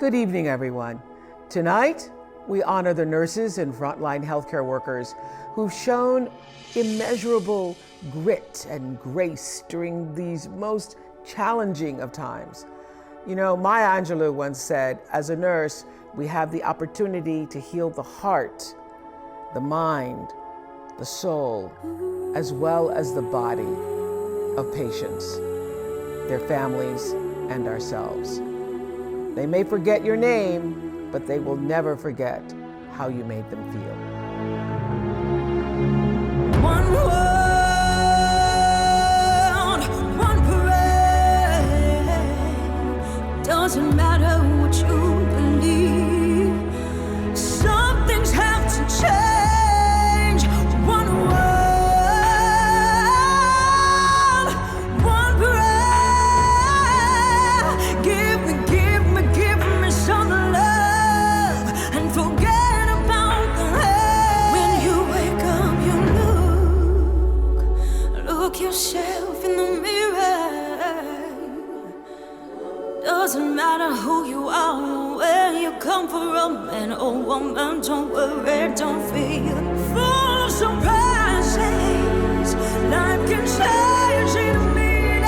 Good evening, everyone. Tonight, we honor the nurses and frontline healthcare workers who've shown immeasurable grit and grace during these most challenging of times. You know, Maya Angelou once said, as a nurse, we have the opportunity to heal the heart, the mind, the soul, as well as the body of patients, their families, and ourselves. They may forget your name, but they will never forget how you made them feel. One world, one parade. Doesn't matter what you believe. Some things have to change. One world, one parade. Give me some love and forget about the hate. When you wake up, you look yourself in the mirror. Doesn't matter who you are or where you come from, man or woman, don't worry, don't feel full of surprises. Life can change in a minute.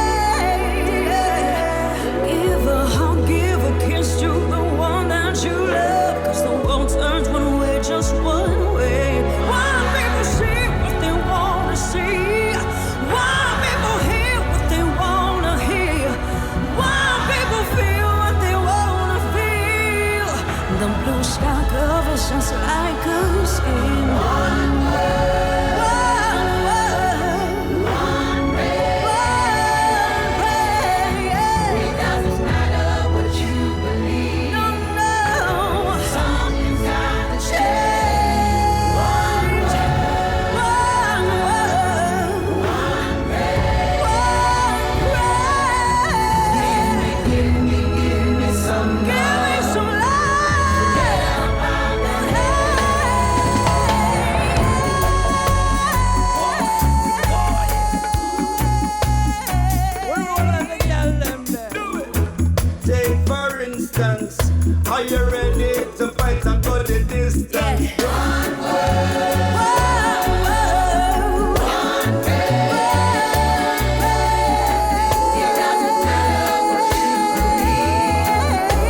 Give a hug, give a kiss to the one that you love, 'cause the world turns one way, just one way. Why people see what they wanna see? Why people hear what they wanna hear? Why people feel what they wanna feel? The blue sky covers us like a skin. One world, one rain, one rain. It doesn't matter what you believe. No, no. Something's gotta change. One world, one rain, one rain. Give me some love. Give me some love. Take for instance, are you ready to fight and go the distance? One world, one rain. It doesn't matter what you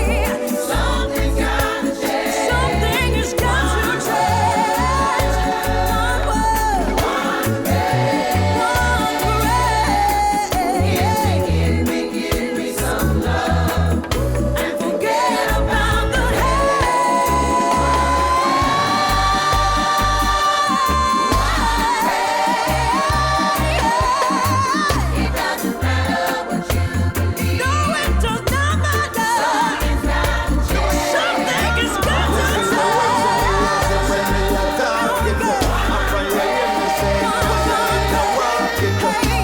believe. Something's gotta change. Something has got to change. One world, one rain, one rain. Give me some love and forget about the hate. It doesn't matter what you believe. No, it does not matter. Something's gotta change. Something has got to change. When we are talking, I'm from you hear me say, I'm walking,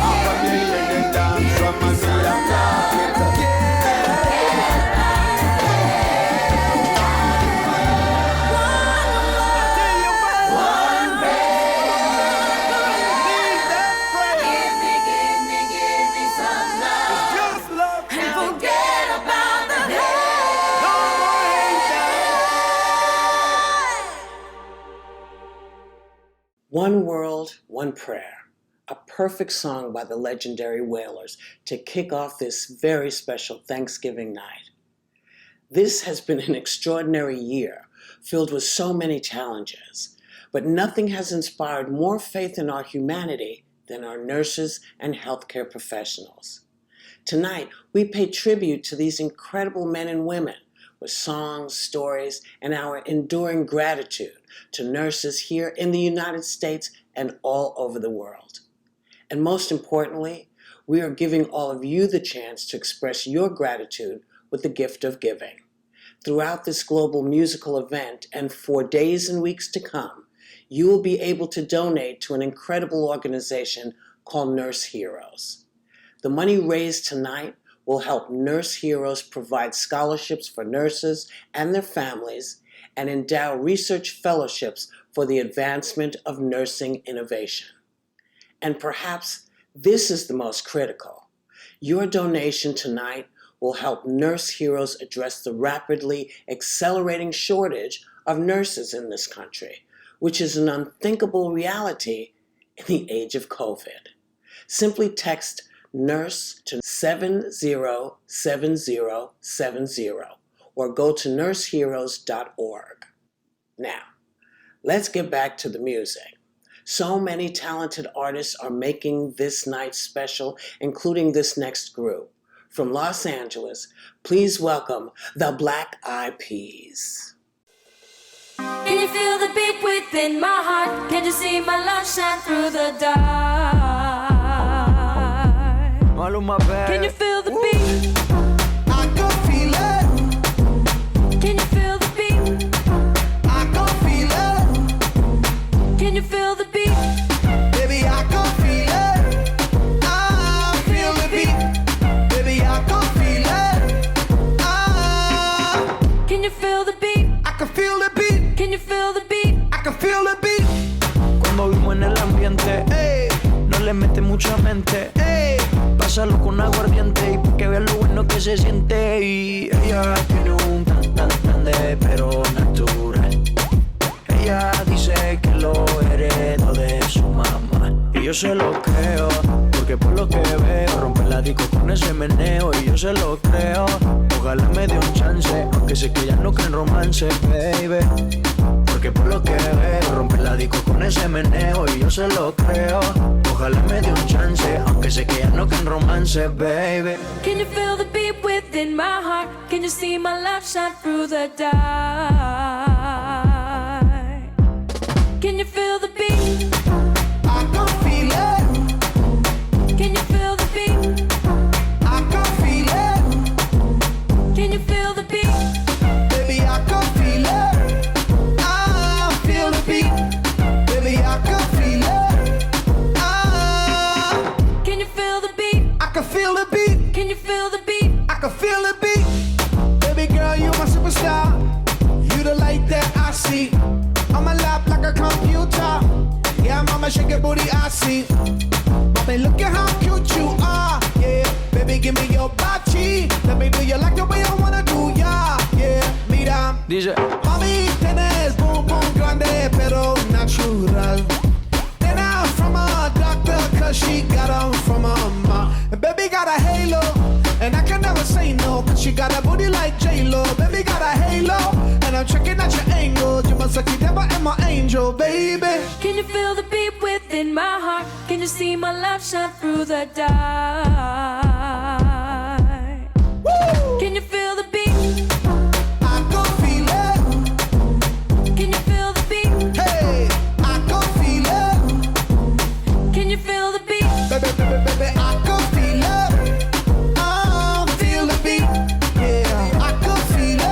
I'm from you hear them dance from my seat, I'm talking. One give me some love. Just love. And forget about the hate. No more hate. One World, One Prayer, a perfect song by the legendary Wailers to kick off this very special Thanksgiving night. This has been an extraordinary year, filled with so many challenges, but nothing has inspired more faith in our humanity than our nurses and healthcare professionals. Tonight, we pay tribute to these incredible men and women with songs, stories, and our enduring gratitude to nurses here in the United States and all over the world. And most importantly, we are giving all of you the chance to express your gratitude with the gift of giving. Throughout this global musical event and for days and weeks to come, you will be able to donate to an incredible organization called Nurse Heroes. The money raised tonight will help Nurse Heroes provide scholarships for nurses and their families and endow research fellowships for the advancement of nursing innovation. And perhaps this is the most critical. Your donation tonight will help nurse heroes address the rapidly accelerating shortage of nurses in this country, which is an unthinkable reality in the age of COVID. Simply text NURSE to 707070 or go to nurseheroes.org. Now, let's get back to the music. So many talented artists are making this night special, including this next group. From Los Angeles, please welcome the Black Eyed Peas. Can you feel the beat within my heart? Can you see my love shine through the dark? Maluma, babe. Can you feel the beat? I can feel it. Can you feel the beat? I can feel it. Can you feel the beat? Baby, I can feel it. I feel the beat. Baby, I can feel it. Can you feel the beat? I can feel the beat. Can you feel the beat? I can feel the beat. Cuando vimos en el ambiente, Hey, no le mete mucha mente. hey. Pásalo con aguardiente y pa' que veas lo bueno que se siente. Y ella tiene un tan grande pero natural. Ella dice que lo heredó de su mamá. Y yo se lo creo, porque por lo que veo rompe la disco con ese meneo. Y yo se lo creo, ojalá me dé un chance, aunque sé que ella no cree en romance, baby. Porque por lo que veo rompe la disco con ese meneo. Y yo se lo creo, ojalá me dé un chance, aunque sé que ella no cree en romance, baby. Can you feel the beat within my heart? Can you see my love shine through the dark? Can you feel the beat? I can feel it. Can you feel the beat? I can feel it. Can you feel the beat? Baby, I can feel it. I feel the beat. Baby, I can feel it. Can you feel the beat? I can feel the beat. Can you feel the beat? I can feel the beat. Baby girl, you my superstar. You the light that I see. On my lap like a computer. Yeah, mama, shake your booty, I see. Mommy, look at how cute you are. Yeah, baby, give me your body. Let me do you like the way I wanna do ya. Yeah, mira. Dice, Mami, tienes boom boom grande, pero natural. Then I'm from a doctor, cause she got 'em from her mom. And baby got a halo, and I can never say no, cause she got a booty like J-Lo. Baby got a halo, and I'm checking out your angle. You must suck it devil and my angel, baby. Can you feel the beat within my heart? Can you see my love shine through the dark? Woo! Can you feel the beat? I can feel it. Can you feel the beat? Hey, I can feel it. Can you feel the beat? Baby, baby, baby, I can feel it. I feel the beat. Yeah, I can feel it.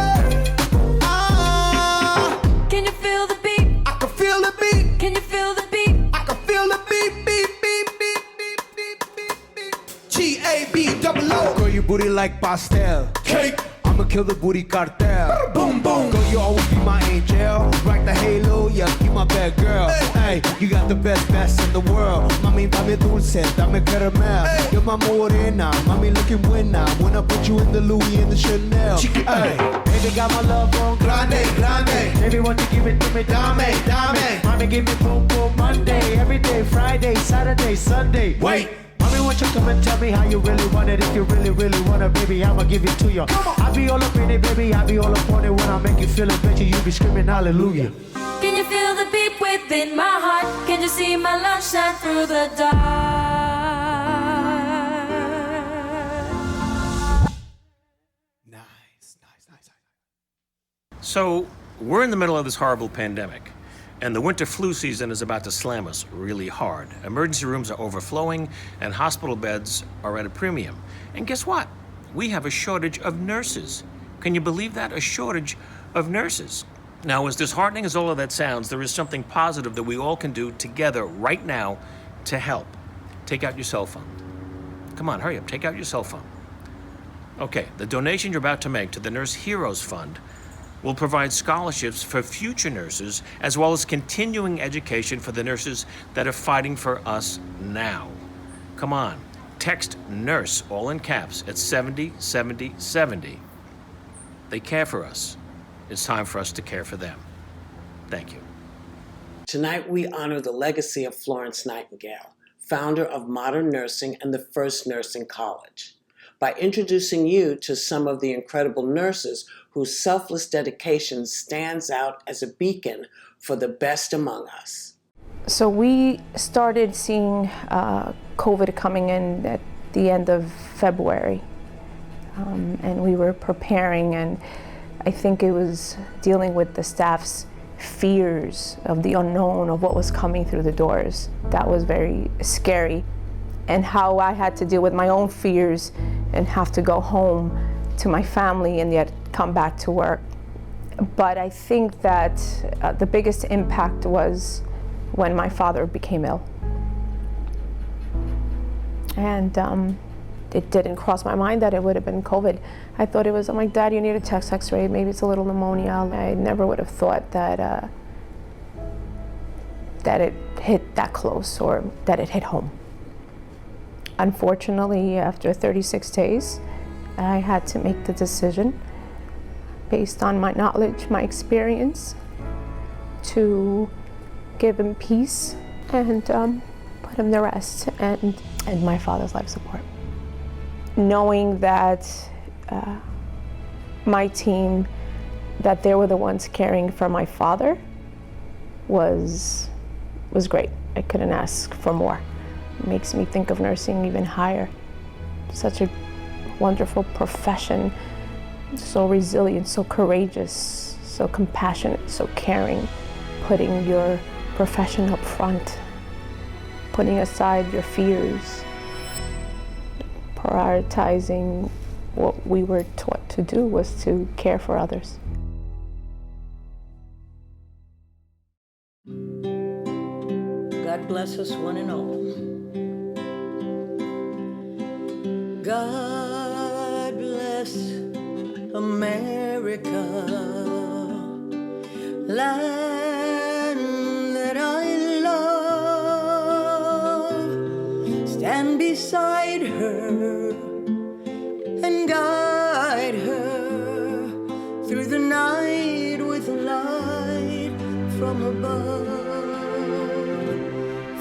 Can you feel the beat? I can feel the beat. Can you feel the beat? I can feel the beat, beat, beat, beat, beat, beat, beat, beat. G-A-B-double-O. Girl, your booty like pastel. Cake. I'ma kill the booty cartel. Boom, boom. Girl, you always be my angel. Rock the halo, yeah, you my bad girl. Hey, you got the best in the world. Mami, dame dulce, dame caramel. You're my morena, mami looking buena. When I put you in the Louis and the Chanel. Hey, baby, got my love on Grande, grande. Baby, won't you give it to me? Dame, dame. Mommy, give me boom, boom, Monday. Every day, Friday, Saturday, Sunday. Wait. Mommy, won't you come and tell me how you really want it? If you really, really want it, baby, I'ma give it to you. I be all up in it, baby, I be all up on it. When I make you feel it, bet you be screaming hallelujah. Can you feel the beat within my heart? Can you see my love shine through the dark? Nice. So, we're in the middle of this horrible pandemic, and the winter flu season is about to slam us really hard. Emergency rooms are overflowing, and hospital beds are at a premium. And guess what? We have a shortage of nurses. Can you believe that? A shortage of nurses. Now, as disheartening as all of that sounds, there is something positive that we all can do together right now to help. Take out your cell phone. Come on, hurry up, take out your cell phone. Okay, the donation you're about to make to the Nurse Heroes Fund will provide scholarships for future nurses, as well as continuing education for the nurses that are fighting for us now. Come on, Text NURSE, all in caps, at 707070. They care for us. It's time for us to care for them. Thank you. Tonight, we honor the legacy of Florence Nightingale, founder of modern nursing and the first nursing college, by introducing you to some of the incredible nurses whose selfless dedication stands out as a beacon for the best among us. So we started seeing COVID coming in at the end of February, and we were preparing, and I think it was dealing with the staff's fears of the unknown of what was coming through the doors. That was very scary, and how I had to deal with my own fears and have to go home to my family and yet come back to work. But I think that the biggest impact was when my father became ill. And it didn't cross my mind that it would have been COVID. I thought it was, I'm like, Dad, you need a chest x-ray, maybe it's a little pneumonia. I never would have thought that that it hit that close or that it hit home. Unfortunately, after 36 days, I had to make the decision based on my knowledge, my experience, to give him peace and put him to rest and my father's life support. Knowing that my team, that they were the ones caring for my father was great. I couldn't ask for more. It makes me think of nursing even higher. Such a wonderful profession, so resilient, so courageous, so compassionate, so caring, putting your profession up front, putting aside your fears, prioritizing what we were taught to do was to care for others. God bless us one and all. God bless America, land that I love. Stand beside her and guide her through the night with light from above.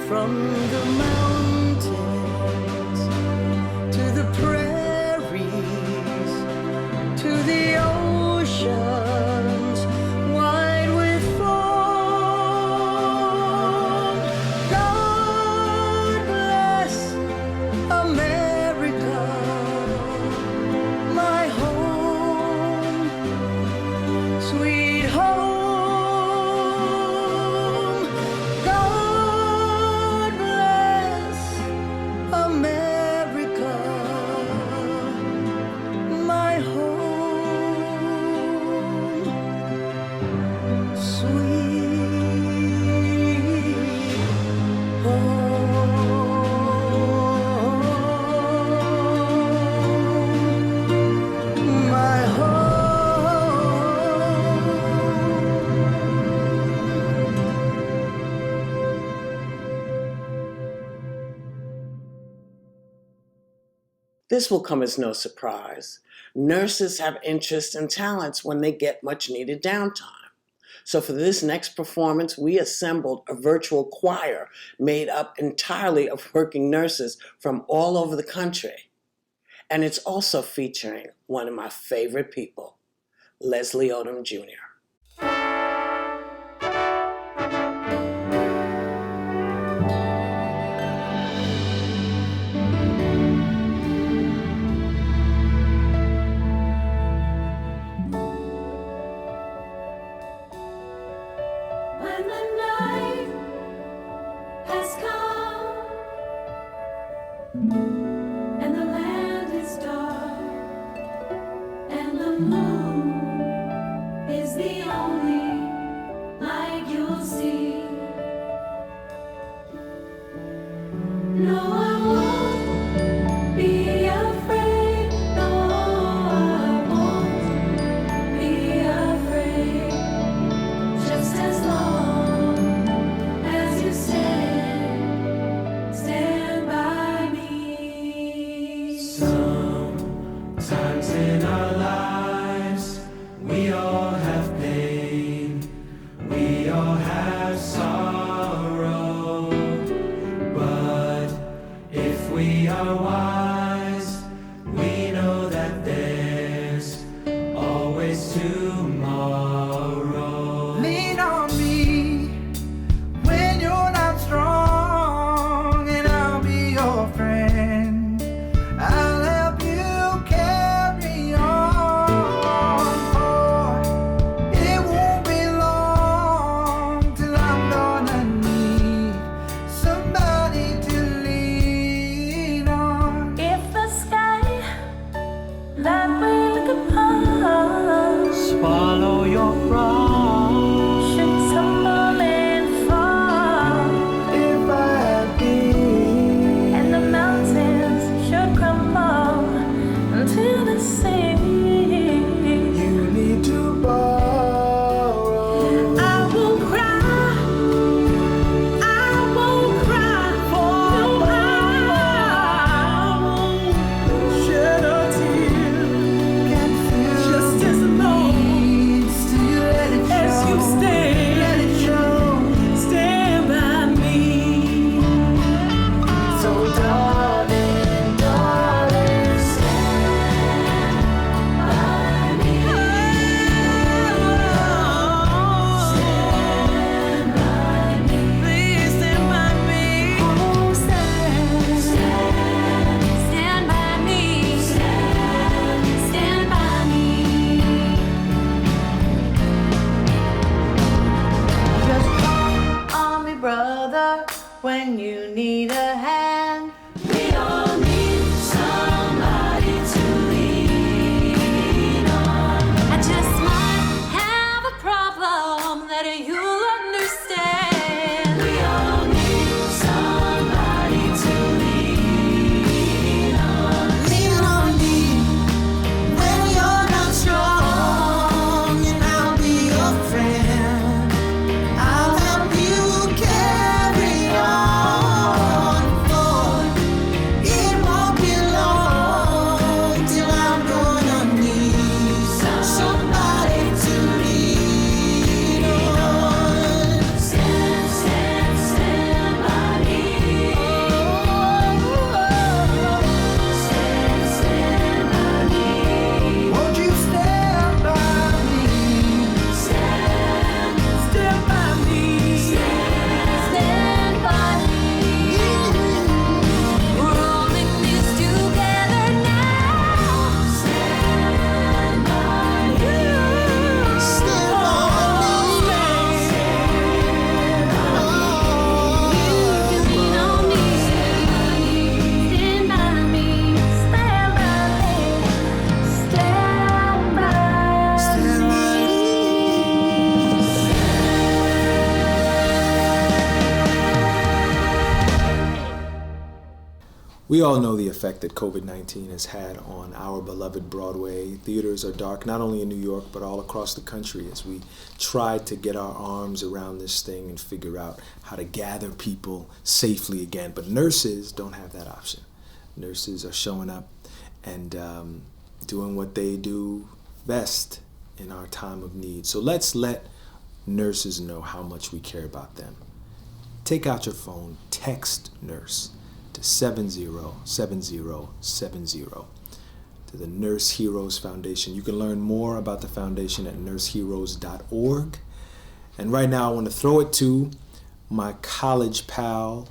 From the mountains to the prairies to the oceans wide with foam. God bless America, my home, sweet home. This will come as no surprise. Nurses have interests and talents when they get much needed downtime. So for this next performance, we assembled a virtual choir made up entirely of working nurses from all over the country. And it's also featuring one of my favorite people, Leslie Odom Jr. Stand by me. In our lives, we all have pain, we all have sorrow, but if we are wise, we know that there's always tomorrow. Lean on me when you're not strong, and I'll be your friend. I'll help you carry on, for it won't be long till I'm gonna need somebody to lean on. If the sky that we look upon Swallow your wrong. should tumble and fall, If I had been and the mountains should crumble into the sea, you need to borrow. I won't cry, I won't cry for you. I won't shed a tear, Can feel just as long needs to let it show. as you Let it show. stand by me. So darling, darling, Stand by me. Stand by me. Please stand by me. Oh, stand by me. Stand by me. just call on me, brother, when you need a hand. We all need somebody to lean on. I just might have a problem that you'll understand. We all need somebody to lean on. Lean on me when you're not strong, and I'll be your friend. I'll help you carry on, for it won't be long till I'm gonna need somebody to lean on. Stand by me. Stand by me. Won't you stand by me? Stand by me. Stand by me. We're all in this together now. Stand by me. Stand by me. Lean on me. Stand by me. Stand by me. Stand by We all know the effect that COVID-19 has had on our beloved Broadway. Theaters are dark, not only in New York, but all across the country as we try to get our arms around this thing and figure out how to gather people safely again. But nurses don't have that option. Nurses are showing up and doing what they do best in our time of need. So let's let nurses know how much we care about them. Take out your phone, text nurse to 707070 to the Nurse Heroes Foundation. You can learn more about the foundation at nurseheroes.org. And right now I want to throw it to my college pal,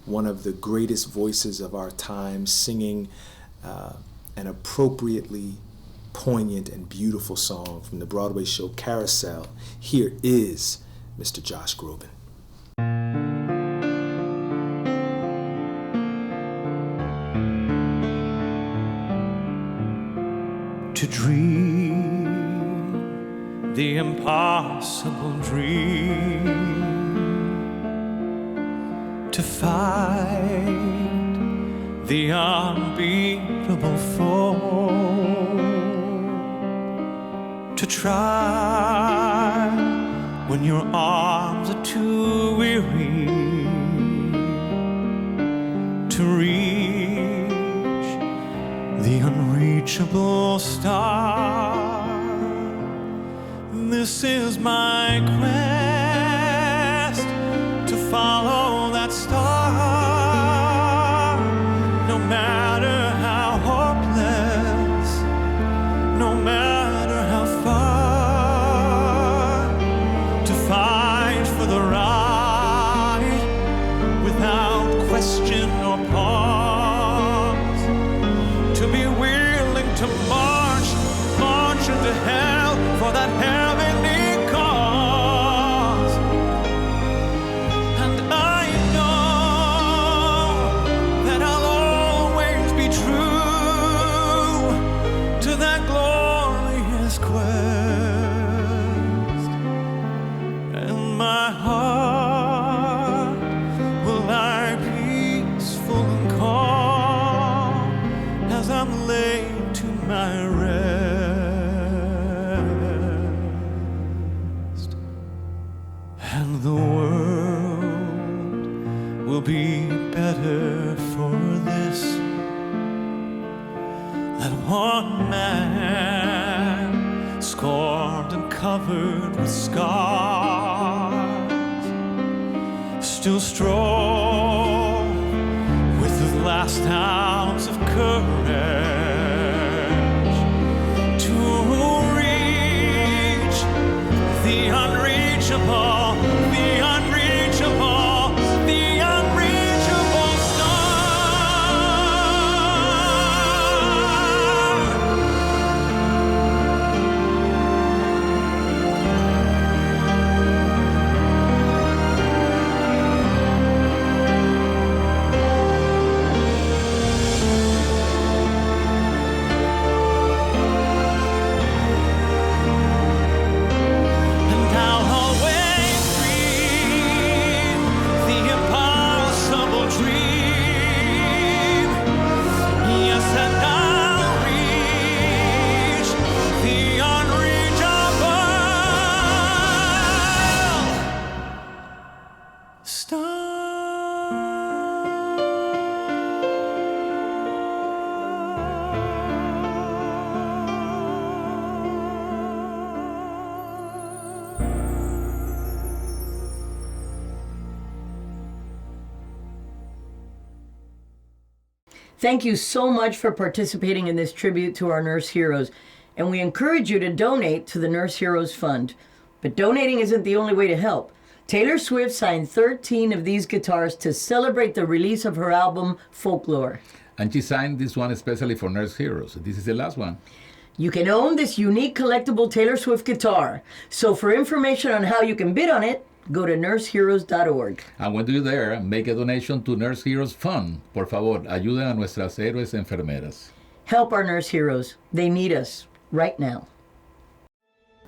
one of the greatest voices of our time, singing an appropriately poignant and beautiful song from the Broadway show Carousel. Here is Mr. Josh Groban. To dream the impossible dream, to fight the unbeatable foe, to try when your arms are too weary, to reach the unreachable. unreachable star. This is my quest to follow that star, no matter how hopeless, no matter how far, to fight for the right without question or pause, to be willing to march into hell for that heavenly cause. And I know that I'll always be true to that glorious quest. And my heart will lie peaceful and calm as I'm laid to my rest. And the world will be better for this, that one man scorned and covered with scars still strove with his last ounce of courage to reach the unreachable, the unreachable, the unreachable Thank you so much for participating in this tribute to our nurse heroes, and we encourage you to donate to the Nurse Heroes Fund. But donating isn't the only way to help. Taylor Swift signed 13 of these guitars to celebrate the release of her album, Folklore. And she signed this one especially for Nurse Heroes. This is the last one. You can own this unique collectible Taylor Swift guitar. So for information on how you can bid on it, go to nurseheroes.org. And when you're there, make a donation to Nurse Heroes Fund. Por favor, ayuden a nuestras héroes enfermeras. Help our nurse heroes. They need us right now.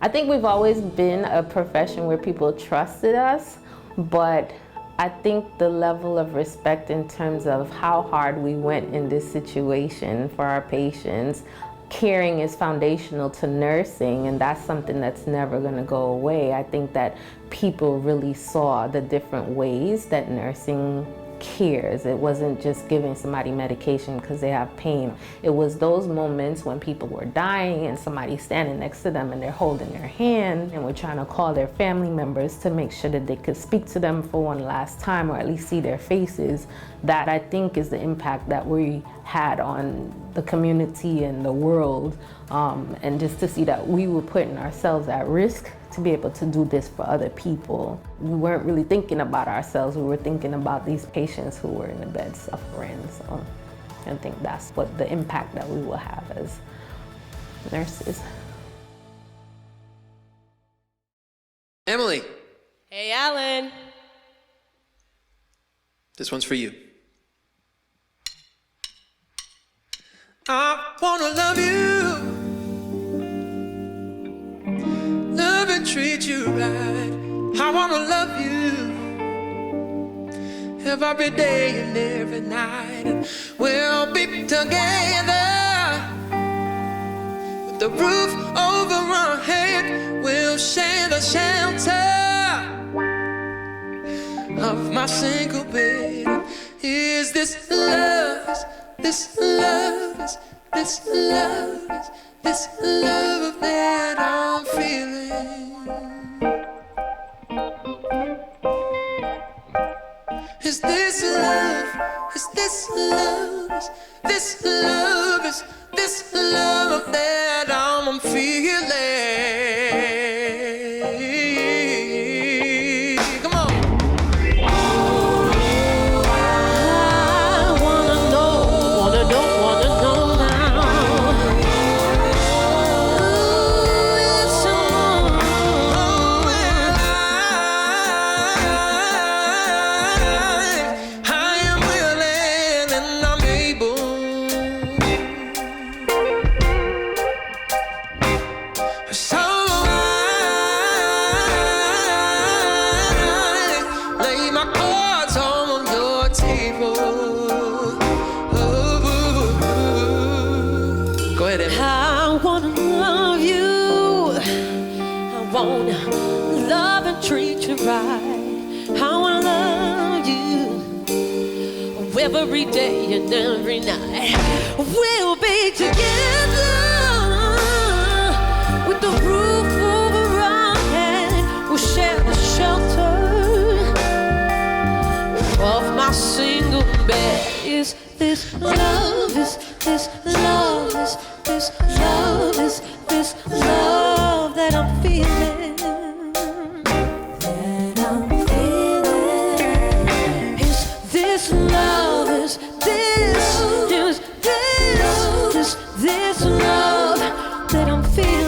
I think we've always been a profession where people trusted us, but I think the level of respect in terms of how hard we went in this situation for our patients, caring is foundational to nursing, and that's something that's never going to go away. I think that people really saw the different ways that nursing cares. It wasn't just giving somebody medication because they have pain. It was those moments when people were dying and somebody's standing next to them and they're holding their hand and we're trying to call their family members to make sure that they could speak to them for one last time or at least see their faces. That I think is the impact that we had on the community and the world, and just to see that we were putting ourselves at risk to be able to do this for other people. We weren't really thinking about ourselves, we were thinking about these patients who were in the bed suffering. So I think that's what the impact that we will have as nurses. Emily. Hey, Alan. This one's for you. I wanna love you, love and treat you right. I wanna love you every day and every night. And we'll be together with the roof over our head. We'll share the shelter of my single bed. Is this love? This love is this love that I'm feeling. Is this love? Is this love? Is this love? Is this love that I'm feeling? Come on. I wanna know now. It's I am willing and I'm able. So I lay my cards on your table. Go ahead, Emily. I wanna love you. I wanna love and treat you right. I wanna love you every day and every night. We'll be together with the roof over our head. We'll share the shelter of my single bed. Is this love? Is this love? Is this love? Is this love that I'm feeling? That I'm feeling. Is this love? Is this love that I'm feeling?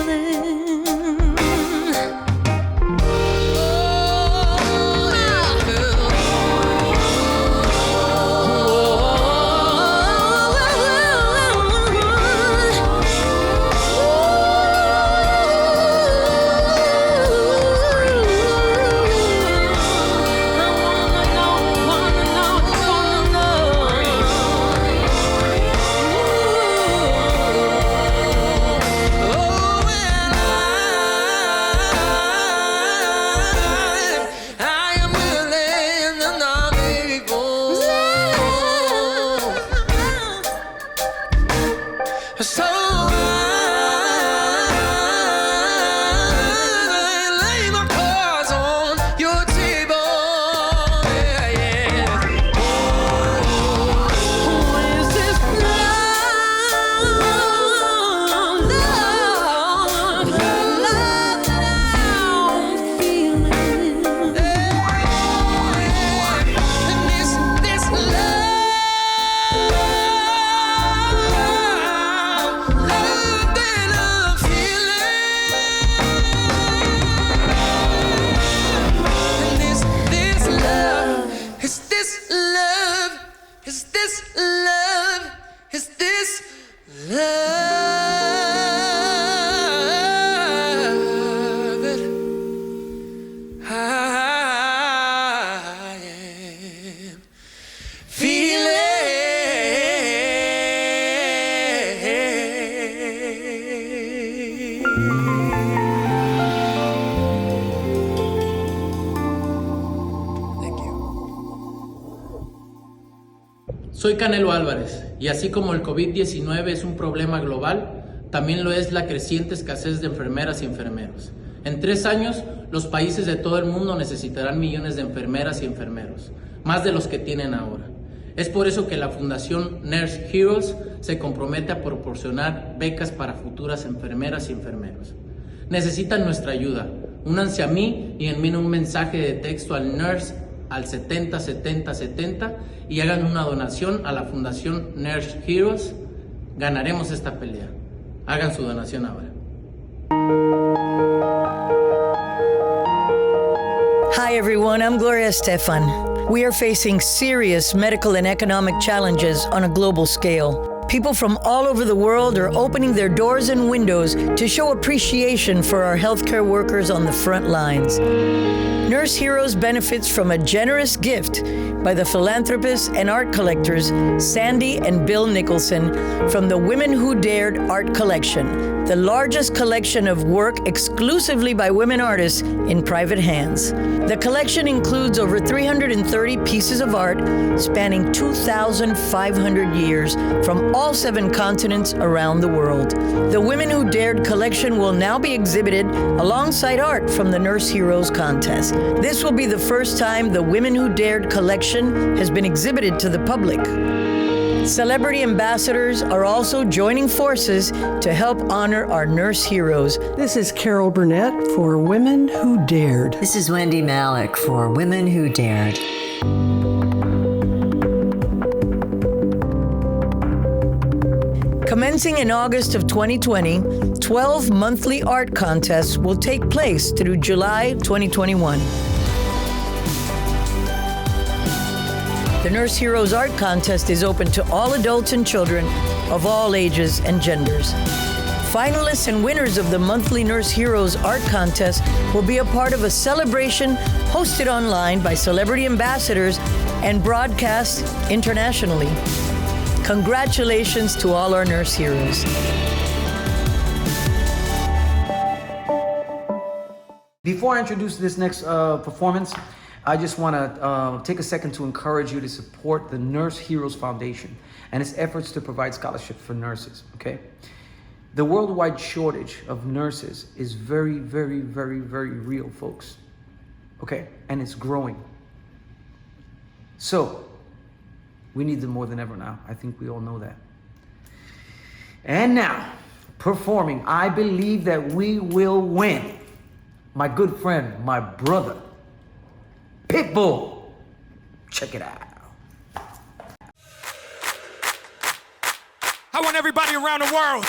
Soy Canelo Álvarez, y así como el COVID-19 es un problema global, también lo es la creciente escasez de enfermeras y enfermeros. En 3 años, los países de todo el mundo necesitarán millones de enfermeras y enfermeros, más de los que tienen ahora. Es por eso que la Fundación Nurse Heroes se compromete a proporcionar becas para futuras enfermeras y enfermeros. Necesitan nuestra ayuda. Únanse a mí y envíen un mensaje de texto al NURSE al 70 70 70 y hagan una donación a la Fundación Nurse Heroes. Ganaremos esta pelea. Hagan su donación ahora. Hi everyone, I'm Gloria Estefan. We are facing serious medical and economic challenges on a global scale. People from all over the world are opening their doors and windows to show appreciation for our healthcare workers on the front lines. Nurse Heroes benefits from a generous gift by the philanthropists and art collectors Sandy and Bill Nicholson from the Women Who Dared Art Collection, the largest collection of work exclusively by women artists in private hands. The collection includes over 330 pieces of art spanning 2,500 years from all 7 continents around the world. The Women Who Dared collection will now be exhibited alongside art from the Nurse Heroes contest. This will be the first time the Women Who Dared collection has been exhibited to the public. Celebrity ambassadors are also joining forces to help honor our nurse heroes. This is Carole Burnett for Women Who Dared. This is Wendy Malick for Women Who Dared. Commencing in August of 2020, 12 monthly art contests will take place through July 2021. The Nurse Heroes Art Contest is open to all adults and children of all ages and genders. Finalists and winners of the monthly Nurse Heroes Art Contest will be a part of a celebration hosted online by celebrity ambassadors and broadcast internationally. Congratulations to all our nurse heroes. Before I introduce this next performance, I just want to take a second to encourage you to support the Nurse Heroes Foundation and its efforts to provide scholarship for nurses, okay? The worldwide shortage of nurses is very, very, very, very real, folks, okay? And it's growing. So, we need them more than ever now. I think we all know that. And now, performing I Believe That We Will Win, my good friend, my brother, Pitbull. Check it out. I want everybody around the world.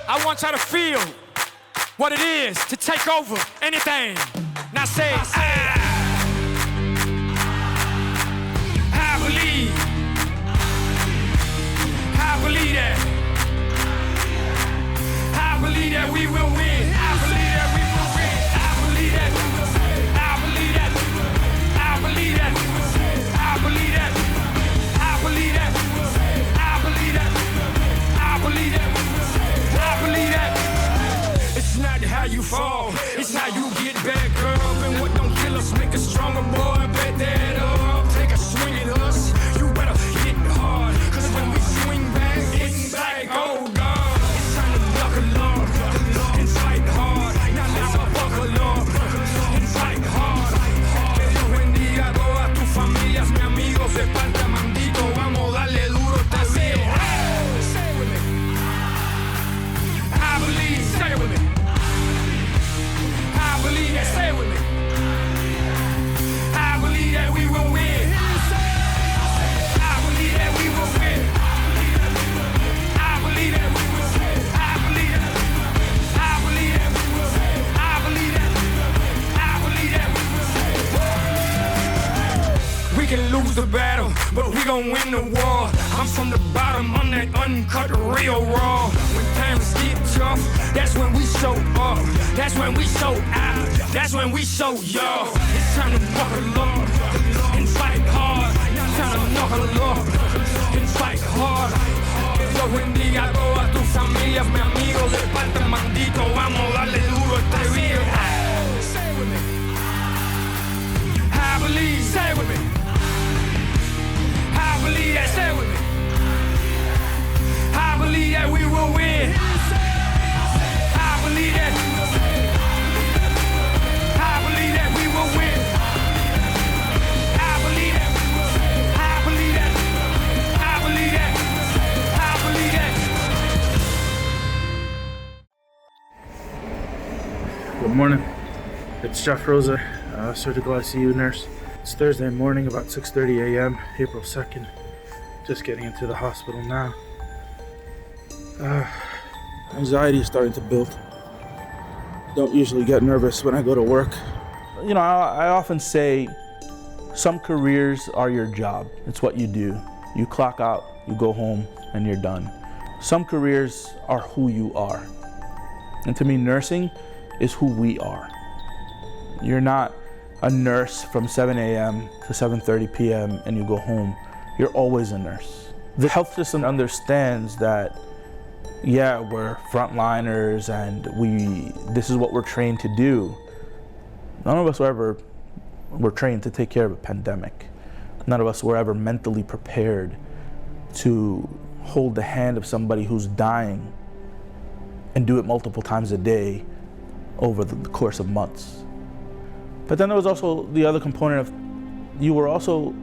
I want y'all to feel what it is to take over anything. Now say, I believe that. I believe that we will win. I believe that we will win. I believe that. I believe that. I believe that. I believe that. I believe that. I believe that. I believe that. I believe that. It's not how you fall, it's how you get back up. And what don't kill us make us stronger, boy. Bet that up. Take a swing at us. You better hit hard. Cause when we swing back, it's like, oh God. It's time to buckle up and fight hard. Now let's buckle up and fight hard. Que Dios bendiga a todas tus familias, mi amigos de Panta Mandito. Vamos a darle duro esta vez. Say it with me. I believe, say it with me. I believe that, say it with me. I believe that we will win. I believe that we will win. I believe that we will win. I believe that. I believe that we will win. I believe that. I believe that we will win. We can lose the battle, but we gon' win the war. I'm from the bottom, I'm that uncut, real raw. When times get tough, that's when we show up. That's when we show out. That's when we show y'all. It's time to buckle up and fight hard. It's time to knuckle up and fight hard. Que Dios bendiga a todas tus familias, mi amigos de Panta Mandito. Vamos a darle duro este video. Say it with me. I believe, say it with me. I believe that, say it with me. I believe that we will win. I believe that. I believe that we will win. I believe that. I believe that. I believe that. I believe that. Good morning. It's Jeff Rosa, surgical ICU nurse. It's Thursday morning, about 6:30 a.m., April 2nd. Just getting into the hospital now. Anxiety is starting to build. Don't usually get nervous when I go to work. You know, I often say some careers are your job. It's what you do. You clock out, you go home, and you're done. Some careers are who you are. And to me, nursing is who we are. You're not a nurse from 7 a.m. to 7:30 p.m. and you go home. You're always a nurse. The health system understands that yeah, we're frontliners and this is what we're trained to do. None of us were trained to take care of a pandemic. None of us were ever mentally prepared to hold the hand of somebody who's dying and do it multiple times a day over the course of months. But then there was also the other component of you were also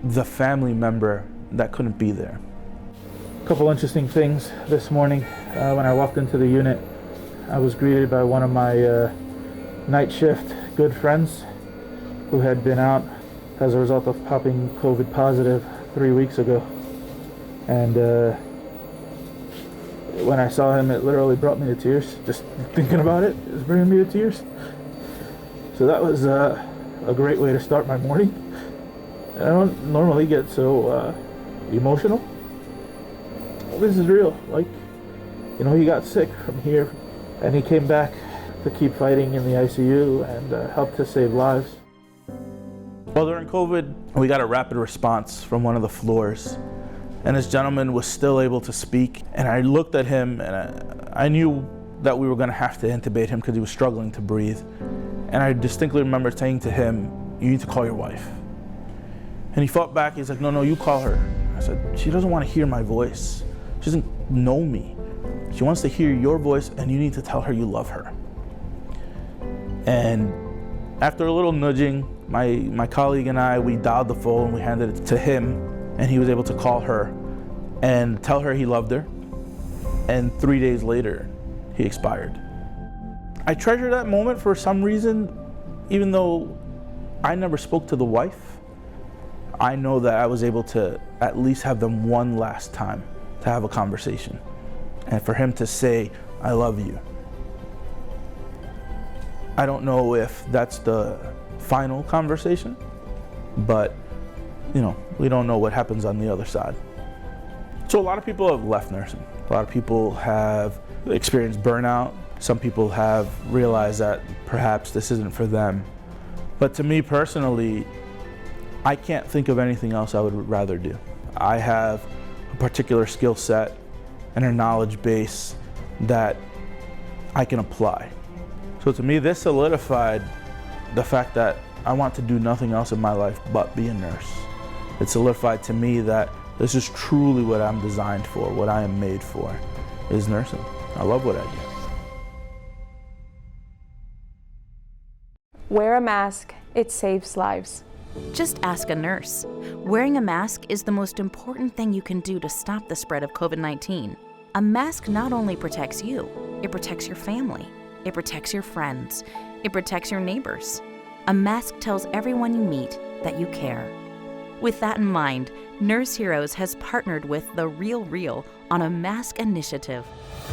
the family member that couldn't be there. A couple interesting things this morning. When I walked into the unit, I was greeted by one of my night shift good friends who had been out as a result of popping COVID positive 3 weeks ago. And when I saw him, it literally brought me to tears. Just thinking about it, it was bringing me to tears. So that was a great way to start my morning. I don't normally get so emotional. This is real. Like, you know, he got sick from here and he came back to keep fighting in the ICU and helped to save lives. Well, during COVID, we got a rapid response from one of the floors, and this gentleman was still able to speak. And I looked at him and I knew that we were gonna have to intubate him because he was struggling to breathe. And I distinctly remember saying to him, "You need to call your wife." And he fought back. He's like, no, you call her. I said, she doesn't want to hear my voice. She doesn't know me. She wants to hear your voice, and you need to tell her you love her. And after a little nudging, my colleague and I, we dialed the phone, we handed it to him, and he was able to call her and tell her he loved her. And 3 days later, he expired. I treasure that moment for some reason, even though I never spoke to the wife. I know that I was able to at least have them one last time to have a conversation. And for him to say, "I love you." I don't know if that's the final conversation, but you know, we don't know what happens on the other side. So a lot of people have left nursing. A lot of people have experienced burnout. Some people have realized that perhaps this isn't for them. But to me personally, I can't think of anything else I would rather do. I have a particular skill set and a knowledge base that I can apply. So to me, this solidified the fact that I want to do nothing else in my life but be a nurse. It solidified to me that this is truly what I'm designed for, what I am made for, is nursing. I love what I do. Wear a mask, it saves lives. Just ask a nurse. Wearing a mask is the most important thing you can do to stop the spread of COVID-19. A mask not only protects you, it protects your family, it protects your friends, it protects your neighbors. A mask tells everyone you meet that you care. With that in mind, Nurse Heroes has partnered with The Real Real on a mask initiative.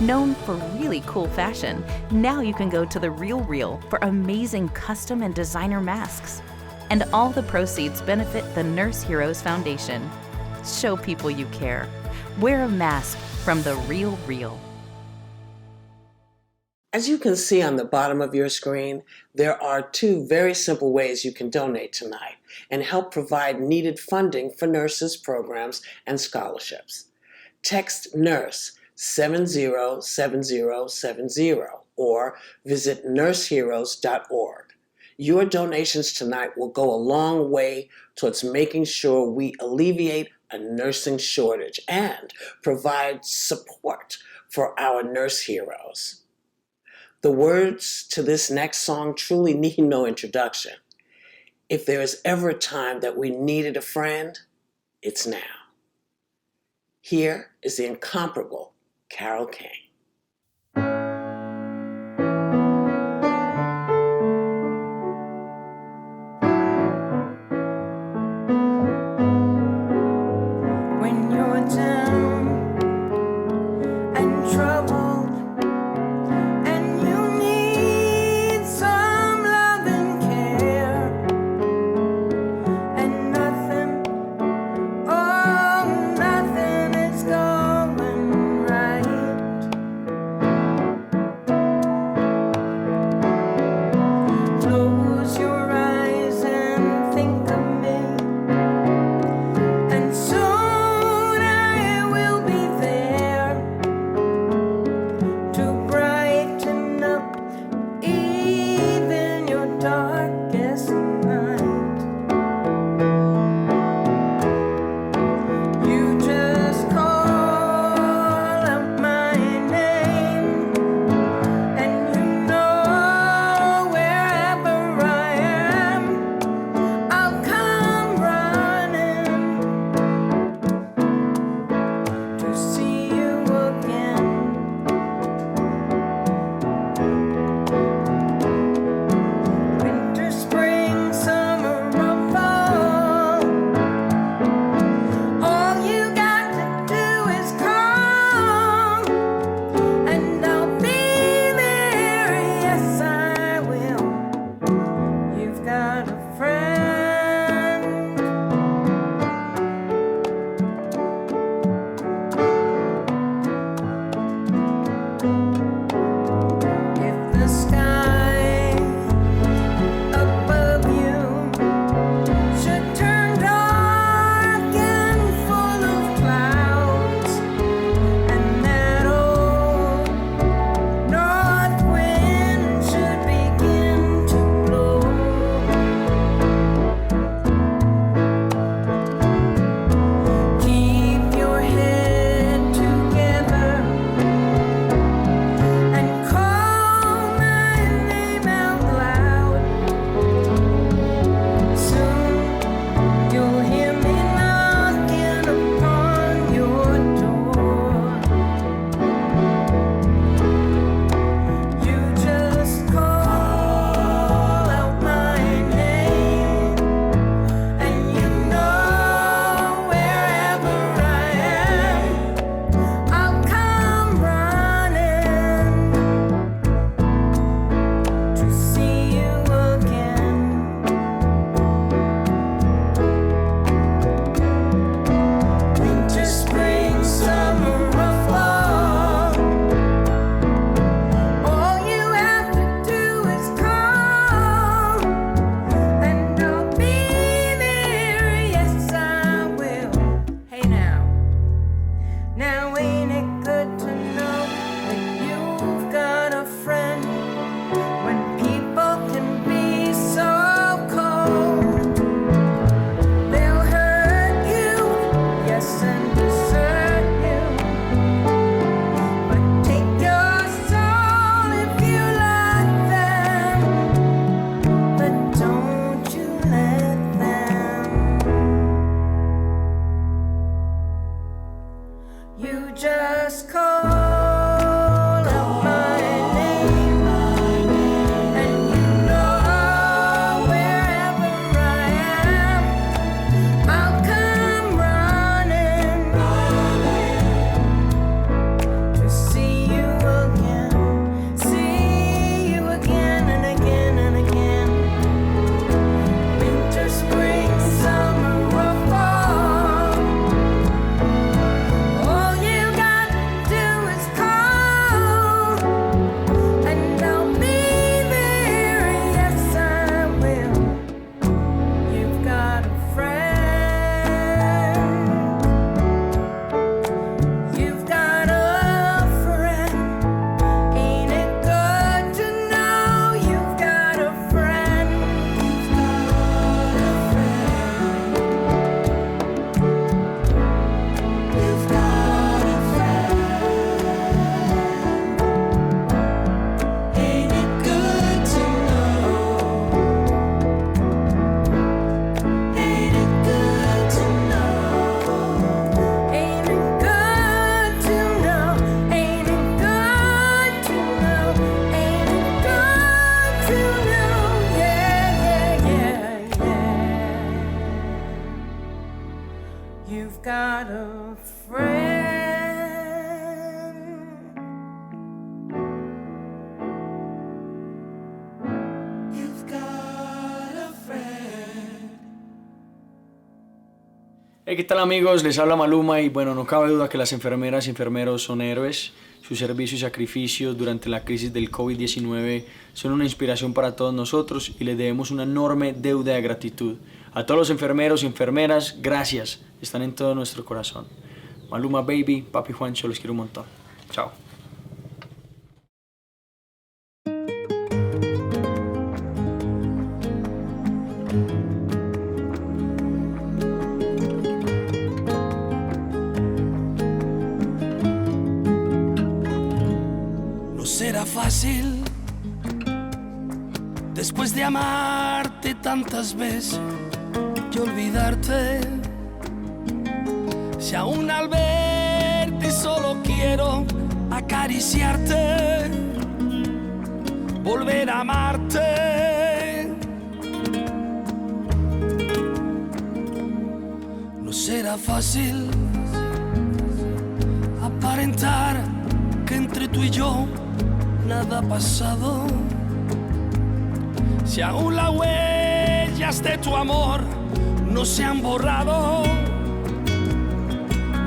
Known for really cool fashion, now you can go to The Real Real for amazing custom and designer masks. And all the proceeds benefit the Nurse Heroes Foundation. Show people you care. Wear a mask from The Real Real. As you can see on the bottom of your screen, there are 2 very simple ways you can donate tonight and help provide needed funding for nurses' programs and scholarships. Text NURSE 707070 or visit nurseheroes.org. Your donations tonight will go a long way towards making sure we alleviate a nursing shortage and provide support for our nurse heroes. The words to this next song truly need no introduction. If there is ever a time that we needed a friend, it's now. Here is the incomparable Carole King. When you're down and troubled and you need some love and care and nothing, oh nothing is going right. Hey, ¿qué tal amigos? Les habla Maluma y bueno, no cabe duda que las enfermeras y enfermeros son héroes. Su servicio y sacrificio durante la crisis del COVID-19 son una inspiración para todos nosotros y les debemos una enorme deuda de gratitud. A todos los enfermeros y enfermeras, gracias. Están en todo nuestro corazón. Maluma baby, papi Juancho, los quiero un montón. Chao. Será fácil después de amarte tantas veces y olvidarte. Si aún al verte solo quiero acariciarte, volver a amarte. No será fácil aparentar que entre tú y yo nada ha pasado. Si aún las huellas de tu amor no se han borrado,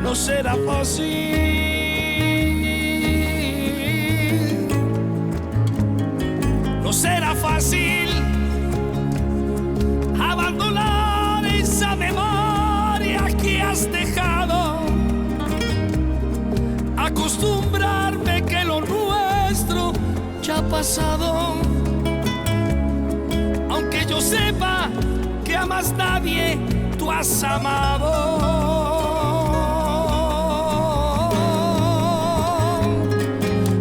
no será fácil. No será fácil abandonar esa memoria que has dejado, acostumbrarme que lo nuestro ya ha pasado, aunque yo sepa que a más nadie tú has amado.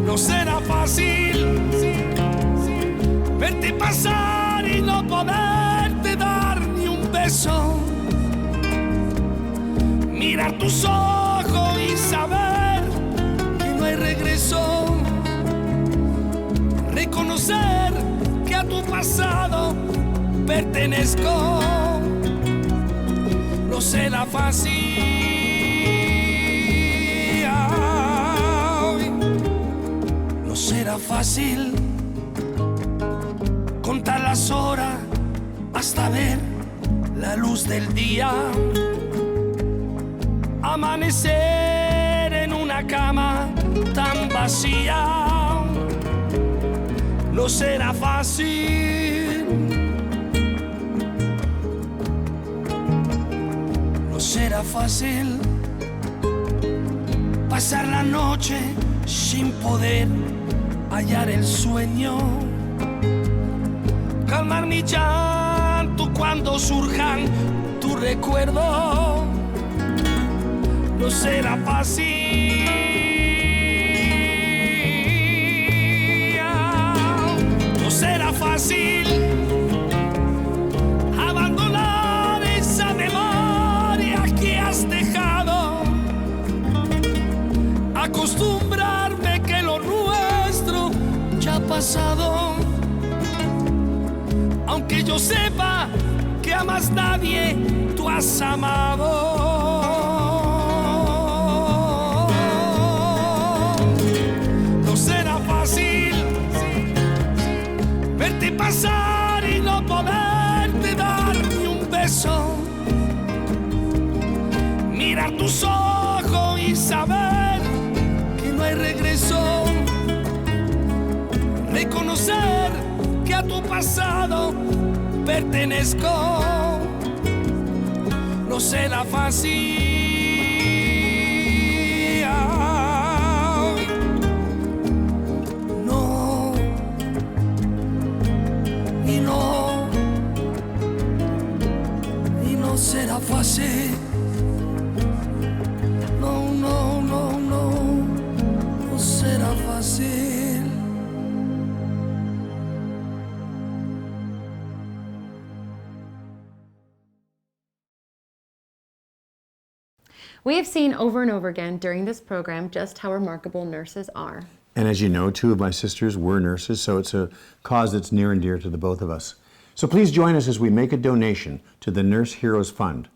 No será fácil verte pasar y no poderte dar ni un beso, mirar tus ojos y saber que no hay regreso, reconocer que a tu pasado pertenezco. No será fácil, no será fácil contar las horas hasta ver la luz del día, amanecer en una cama tan vacía. No será fácil, no será fácil pasar la noche sin poder hallar el sueño, calmar mi llanto cuando surjan tu recuerdo. No será fácil, no será fácil abandonar esa memoria que has dejado, acostumbrarme que lo nuestro ya ha pasado, aunque yo sepa que a más nadie tú has amado. No será fácil verte pasar y no poderte dar ni un beso, mirar tus ojos y saber que no hay regreso, reconocer que a tu pasado pertenezco. No será fácil, no, y no será fácil, no será fácil. We have seen over and over again during this program just how remarkable nurses are. And as you know, two of my sisters were nurses, so it's a cause that's near and dear to the both of us. So please join us as we make a donation to the Nurse Heroes Fund.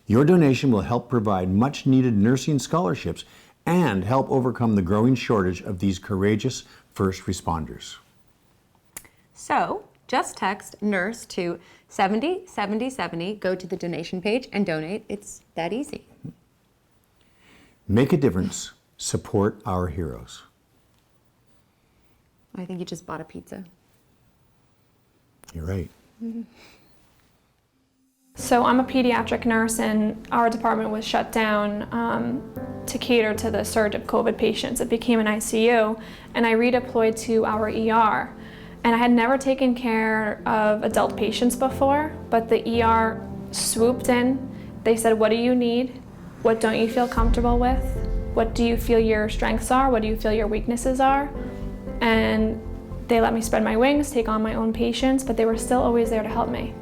Your donation will help provide much needed nursing scholarships and help overcome the growing shortage of these courageous first responders. So, Just text NURSE to 707070, go to the donation page and donate. It's that easy. Make a difference. Support our heroes. I think you just bought a pizza. You're right. So I'm a pediatric nurse, and our department was shut down to cater to the surge of COVID patients. It became an ICU, and I redeployed to our ER. And I had never taken care of adult patients before, but the ER swooped in. They said, what do you need? What don't you feel comfortable with? What do you feel your strengths are? What do you feel your weaknesses are? And they let me spread my wings, take on my own patients, but they were still always there to help me.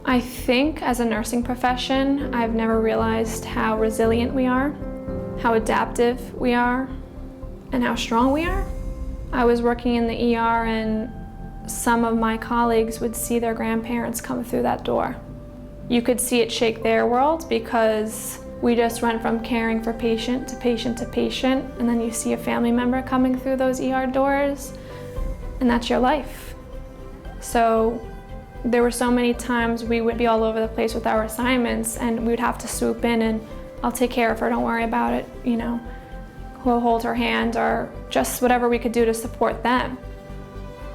I think as a nursing profession, I've never realized how resilient we are, how adaptive we are, and how strong we are. I was working in the ER, and some of my colleagues would see their grandparents come through that door. You could see it shake their world because we just went from caring for patient to patient to patient, and then you see a family member coming through those ER doors, and that's your life. So there were so many times we would be all over the place with our assignments, and we would have to swoop in and I'll take care of her, don't worry about it, you know. We'll hold her hand, or just whatever we could do to support them.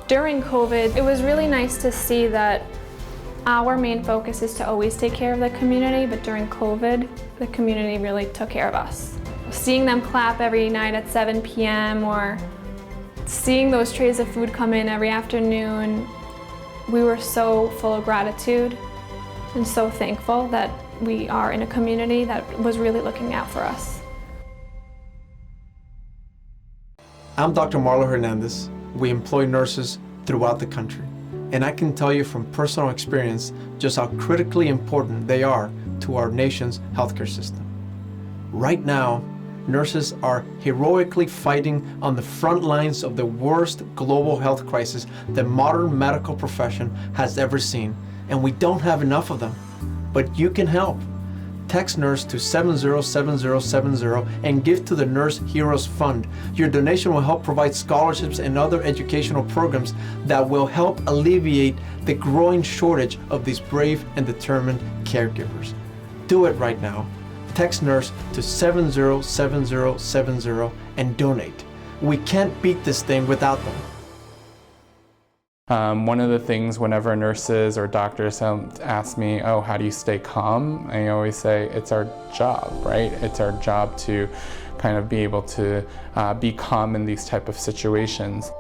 During COVID, it was really nice to see that our main focus is to always take care of the community, but during COVID, the community really took care of us. Seeing them clap every night at 7 p.m. or seeing those trays of food come in every afternoon, we were so full of gratitude and so thankful that we are in a community that was really looking out for us. I'm Dr. Marlo Hernandez. We employ nurses throughout the country, and I can tell you from personal experience just how critically important they are to our nation's healthcare system. Right now, nurses are heroically fighting on the front lines of the worst global health crisis the modern medical profession has ever seen, and we don't have enough of them. But you can help. Text NURSE to 707070 and give to the Nurse Heroes Fund. Your donation will help provide scholarships and other educational programs that will help alleviate the growing shortage of these brave and determined caregivers. Do it right now. Text NURSE to 707070 and donate. We can't beat this thing without them. One of the things whenever nurses or doctors ask me, oh, how do you stay calm? I always say it's our job, right? It's our job to kind of be able to be calm in these type of situations.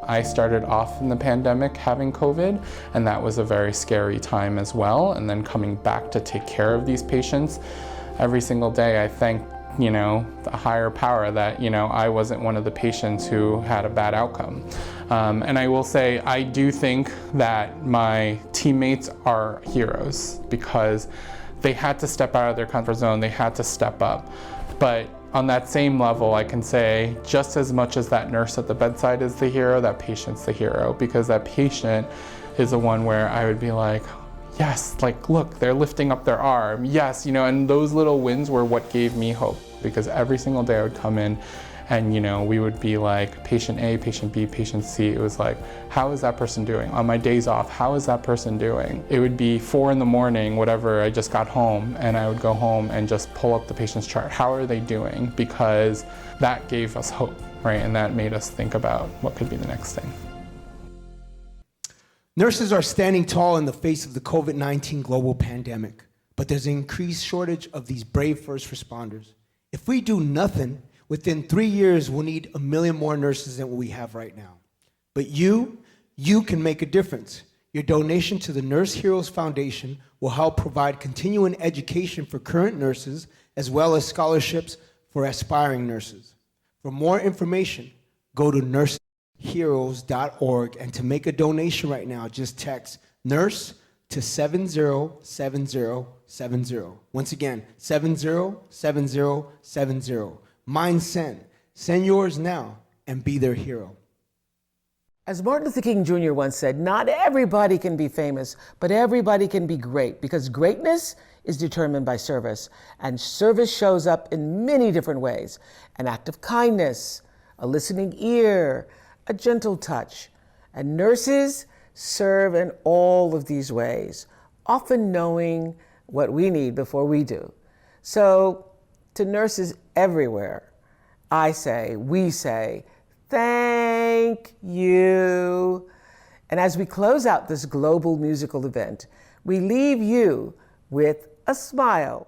I started off in the pandemic having COVID, and that was a very scary time as well. And then coming back to take care of these patients, every single day I thank the higher power that, I wasn't one of the patients who had a bad outcome. And I will say, I do think that my teammates are heroes because they had to step out of their comfort zone, they had to step up. But on that same level, I can say just as much as that nurse at the bedside is the hero, that patient's the hero, because that patient is the one where I would be like, yes, like, look, they're lifting up their arm. Yes, and those little wins were what gave me hope, because every single day I would come in and, we would be like patient A, patient B, patient C. It was like, how is that person doing? On my days off, how is that person doing? It would be 4 a.m, whatever, I just got home, and I would go home and just pull up the patient's chart. How are they doing? Because that gave us hope, right? And that made us think about what could be the next thing. Nurses are standing tall in the face of the COVID-19 global pandemic, but there's an increased shortage of these brave first responders. If we do nothing, within 3 years, we'll need 1 million more nurses than what we have right now. But you can make a difference. Your donation to the Nurse Heroes Foundation will help provide continuing education for current nurses, as well as scholarships for aspiring nurses. For more information, go to nurseheroes.org, and to make a donation right now, just text NURSE to 707070. Once again, 707070. Mine send. Send yours now and be their hero. As Martin Luther King Jr. once said, not everybody can be famous, but everybody can be great, because greatness is determined by service, and service shows up in many different ways. An act of kindness, a listening ear, a gentle touch. And nurses, serve in all of these ways, often knowing what we need before we do. So to nurses everywhere, we say, thank you. And as we close out this global musical event, we leave you with a smile.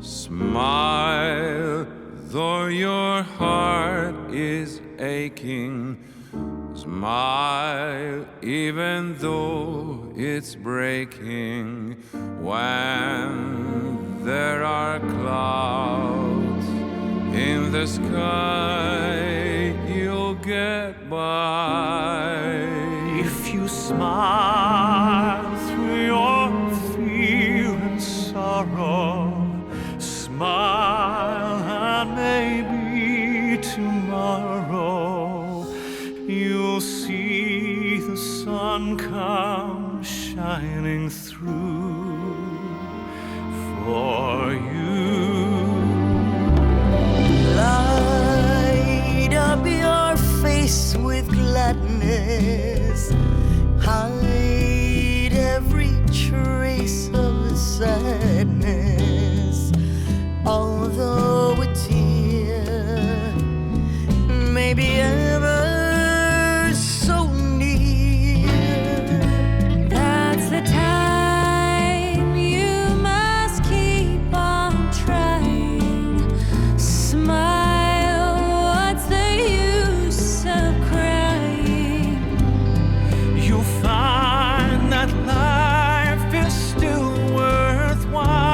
Smile, though your heart is aching. Smile, even though it's breaking. When there are clouds in the sky, you'll get by. If you smile through your fear and sorrow, smile, and maybe tomorrow you'll see the sun come shining through for you. Light up your face with gladness, hide every trace of sadness. Although a tear may be ever so near, that's the time you must keep on trying. Smile, what's the use of crying? You'll find that life is still worthwhile.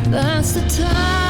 That's the time